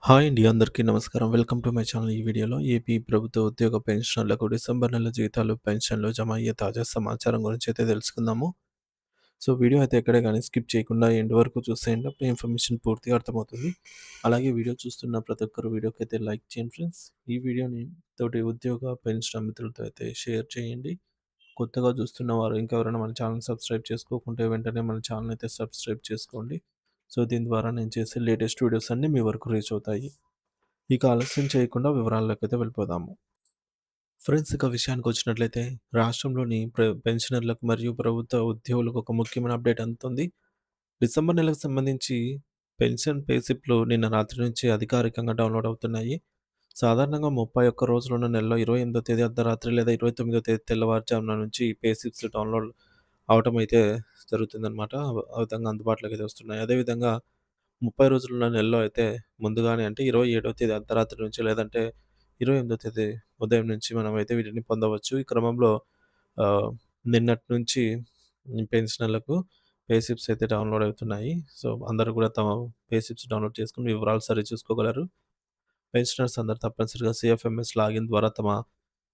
Hi అండి. అందరికీ నమస్కారం. Welcome to my channel. ఈ వీడియోలో ఏపీ ప్రభుత్వ ఉద్యోగ పెన్షనర్లకు డిసెంబర్ నెల జీతాలు, పెన్షన్లు జమ అయ్యే తాజా సమాచారం గురించి అయితే తెలుసుకుందాము. సో, వీడియో అయితే ఎక్కడే గాని స్కిప్ చేయకుండా ఎండ్ వరకు చూసేయండి. అప్పుడు ఇన్ఫర్మేషన్ పూర్తిగా అర్థమవుతుంది. అలాగే వీడియో చూస్తున్న ప్రతి ఒక్కరు వీడియోకైతే లైక్ చేయండి ఫ్రెండ్స్. ఈ వీడియోని తోటి ఉద్యోగ పెన్షనర్ మిత్రులతో అయితే షేర్ చేయండి. కొత్తగా చూస్తున్న వారు ఇంకెవరైనా మన ఛానల్ సబ్స్క్రైబ్ చేసుకోకుంటే వెంటనే మన ఛానల్ అయితే సబ్స్క్రైబ్ చేసుకోండి. సో, దీని ద్వారా నేను చేసే లేటెస్ట్ వీడియోస్ అన్నీ మీ వరకు రీచ్ అవుతాయి. ఇక ఆలస్యం చేయకుండా వివరాల్లోకైతే వెళ్ళిపోదాము. ఫ్రెండ్స్, ఇక విషయానికొచ్చినట్లయితే రాష్ట్రంలోని పెన్షనర్లకు మరియు ప్రభుత్వ ఉద్యోగులకు ఒక ముఖ్యమైన అప్డేట్ అందుతుంది. డిసెంబర్ నెలకు సంబంధించి పెన్షన్ పే స్లిప్‌లు నిన్న రాత్రి నుంచి అధికారికంగా డౌన్‌లోడ్ అవుతున్నాయి. సాధారణంగా 31 రోజులున్న నెలలో 28వ తేదీ అర్ధరాత్రి లేదా 29వ తేదీ తెల్లవారుజామున నుంచి పే స్లిప్స్ డౌన్‌లోడ్ అవ్వటం అయితే జరుగుతుందనమాట. ఆ విధంగా అందుబాటులోకి అయితే వస్తున్నాయి. అదేవిధంగా 30 రోజులున్న నెలలో అయితే ముందుగానే అంటే 27వ తేదీ అర్ధరాత్రి నుంచి లేదంటే 28వ తేదీ ఉదయం నుంచి మనమైతే వీటిని పొందవచ్చు. ఈ క్రమంలో ఆహ్, నిన్నటి నుంచి పెన్షనర్లకు పే స్లిప్స్ అయితే డౌన్‌లోడ్ అవుతున్నాయి. సో, అందరూ కూడా తమ పే స్లిప్స్ డౌన్‌లోడ్ చేసుకొని వివరాలు సరిచూసుకోగలరు. పెన్షనర్స్ అందరూ తప్పనిసరిగా సీఎఫ్ఎంఎస్ లాగిన్ ద్వారా తమ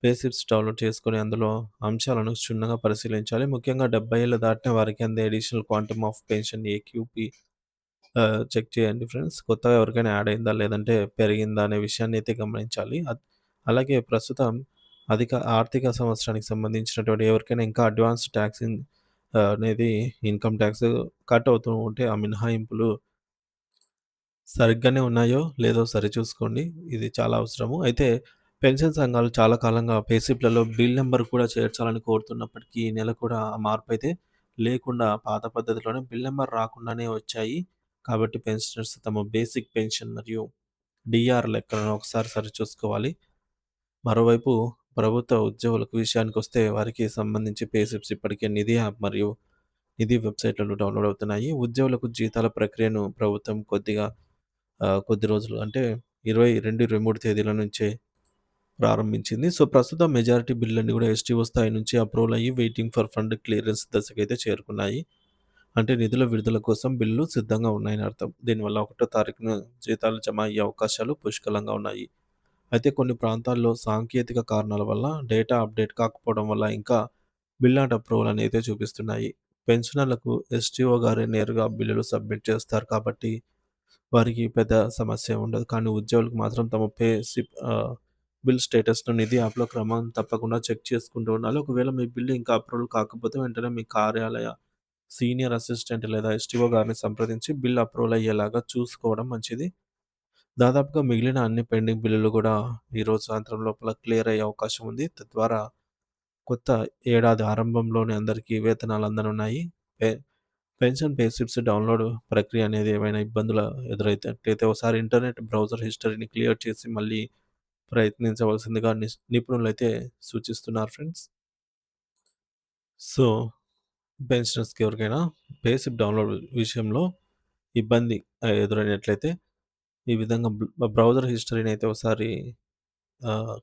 పే స్లిప్స్ డౌన్‌లోడ్ చేసుకొని అందులో అంశాలను క్షుణ్ణంగా పరిశీలించాలి. ముఖ్యంగా 70 ఏళ్లు దాటిన వారికి అందే additional quantum of pension AQP check చేయండి ఫ్రెండ్స్. కొత్తగా ఎవరికైనా యాడ్ అయిందా? లేదంటే పెరిగిందా? అనే విషయాన్ని అయితే గమనించాలి. అలాగే ప్రస్తుతం ఆర్థిక సంవత్సరానికి సంబంధించినటువంటి ఎవరికైనా ఇంకా అడ్వాన్స్ టాక్సింగ్ అనేది ఇన్‌కమ్ టాక్స్ కట్ అవుతూ ఉంటే ఆ మినహాయింపులు సరిగ్గానే ఉన్నాయో లేదో సరిచూసుకోండి. ఇది చాలా అవసరము. అయితే పెన్షన్ సంఘాలు చాలా కాలంగా పే స్లిప్‌లలో బిల్ నంబర్ కూడా చేర్చాలని కోరుతున్నప్పటికీ ఈ నెల కూడా ఆ మార్పయితే లేకుండా పాత పద్ధతిలోనే బిల్ నంబర్ రాకుండానే వచ్చాయి. కాబట్టి పెన్షనర్స్ తమ బేసిక్ పెన్షన్ మరియు డీఆర్ లెక్కలను ఒకసారి సరిచూసుకోవాలి. మరోవైపు ప్రభుత్వ ఉద్యోగులకు విషయానికొస్తే వారికి సంబంధించి పే స్లిప్స్ ఇప్పటికే నిధి యాప్ మరియు నిధి వెబ్‌సైట్‌లలో డౌన్‌లోడ్ అవుతున్నాయి. ఉద్యోగులకు జీతాల ప్రక్రియను ప్రభుత్వం కొద్ది రోజులు అంటే 22, 23 తేదీల నుంచే ప్రారంభించింది. సో, ప్రస్తుతం మెజారిటీ బిల్లులన్నీ కూడా ఎస్‌టీఓ స్థాయి నుంచి అప్రూవల్ అయ్యి వెయిటింగ్ ఫర్ ఫండ్ క్లియరెన్స్ దశకైతే చేరుకున్నాయి. అంటే నిధుల విడుదల కోసం బిల్లులు సిద్ధంగా ఉన్నాయని అర్థం. దీనివల్ల 1 తారీఖున జీతాలు జమ అయ్యే అవకాశాలు పుష్కలంగా ఉన్నాయి. అయితే కొన్ని ప్రాంతాల్లో సాంకేతిక కారణాల వల్ల డేటా అప్డేట్ కాకపోవడం వల్ల ఇంకా బిల్ నాట్ అప్రూవల్ అని అయితే చూపిస్తున్నాయి. పెన్షనర్లకు ఎస్‌టీఓ గారే నేరుగా బిల్లులు సబ్మిట్ చేస్తారు కాబట్టి వారికి పెద్ద సమస్య ఉండదు. కానీ ఉద్యోగులకు మాత్రం తమ బిల్ స్టేటస్‌ను నిధి యాప్‌లో క్రమం తప్పకుండా చెక్ చేసుకుంటూ ఉండాలి. ఒకవేళ మీ బిల్ ఇంకా అప్రూవల్ కాకపోతే వెంటనే మీ కార్యాలయ సీనియర్ అసిస్టెంట్ లేదా ఎస్‌టీఓ గారిని సంప్రదించి బిల్ అప్రూవల్ అయ్యేలాగా చూసుకోవడం మంచిది. దాదాపుగా మిగిలిన అన్ని పెండింగ్ బిల్లులు కూడా ఈరోజు సాయంత్రం లోపల క్లియర్ అయ్యే అవకాశం ఉంది. తద్వారా కొత్త ఏడాది ఆరంభంలోనే అందరికీ వేతనాలు అందనున్నాయి. పె పెన్షన్ పే స్లిప్స్ డౌన్‌లోడ్ ప్రక్రియ అనేది ఏమైనా ఇబ్బందులు ఎదురైనట్టయితే ఒకసారి ఇంటర్నెట్ బ్రౌజర్ హిస్టరీని క్లియర్ చేసి మళ్ళీ ప్రయత్నించవలసిందిగా నిపుణులైతే సూచిస్తున్నారు ఫ్రెండ్స్. సో, పెన్షనర్స్‌కి ఎవరికైనా పే స్లిప్ డౌన్‌లోడ్ విషయంలో ఇబ్బంది ఎదురైనట్లయితే ఈ విధంగా బ్రౌజర్ హిస్టరీని అయితే ఒకసారి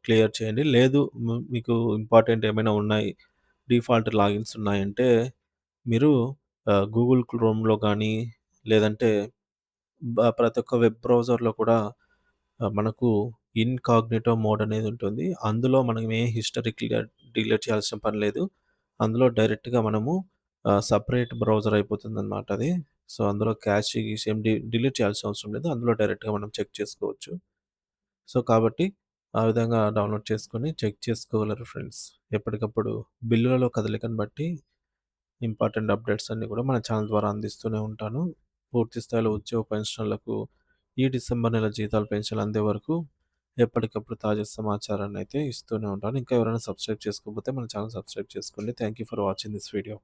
క్లియర్ చేయండి. లేదు మీకు ఇంపార్టెంట్ ఏమైనా ఉన్నాయి, డిఫాల్ట్ లాగిన్స్ ఉన్నాయంటే మీరు గూగుల్ క్రోమ్‌లో గానీ, లేదంటే ప్రతి ఒక్క వెబ్ బ్రౌజర్‌లో కూడా మనకు ఇన్‌కాగ్నిటో మోడ్ అనేది ఉంటుంది. అందులో మనం ఏ హిస్టరీ డిలీట్ చేయాల్సిన పని లేదు. అందులో డైరెక్ట్‌గా మనము సెపరేట్ బ్రౌజర్ అయిపోతుందనమాట అది. సో, అందులో క్యాష్ గీష్ ఏం డిలీట్ చేయాల్సిన అవసరం లేదు. అందులో డైరెక్ట్‌గా మనం చెక్ చేసుకోవచ్చు. సో, కాబట్టి ఆ విధంగా డౌన్‌లోడ్ చేసుకొని చెక్ చేసుకోగలరు ఫ్రెండ్స్. ఎప్పటికప్పుడు బిల్లులలో కదలికను బట్టి ఇంపార్టెంట్ అప్డేట్స్ అన్నీ కూడా మన ఛానల్ ద్వారా అందిస్తూనే ఉంటాను. పూర్తి స్థాయిలో ఉద్యోగ పెన్షనర్లకు ఈ డిసెంబర్ నెల జీతాలు, పెన్షన్‌లు అందే వరకు ఎప్పటికప్పుడు తాజా సమాచారాన్ని అయితే ఇస్తూనే ఉంటాను. ఇంకా ఎవరైనా సబ్స్క్రైబ్ చేసుకోకపోతే మన ఛానల్ సబ్స్క్రైబ్ చేసుకోండి. Thank you for watching this video.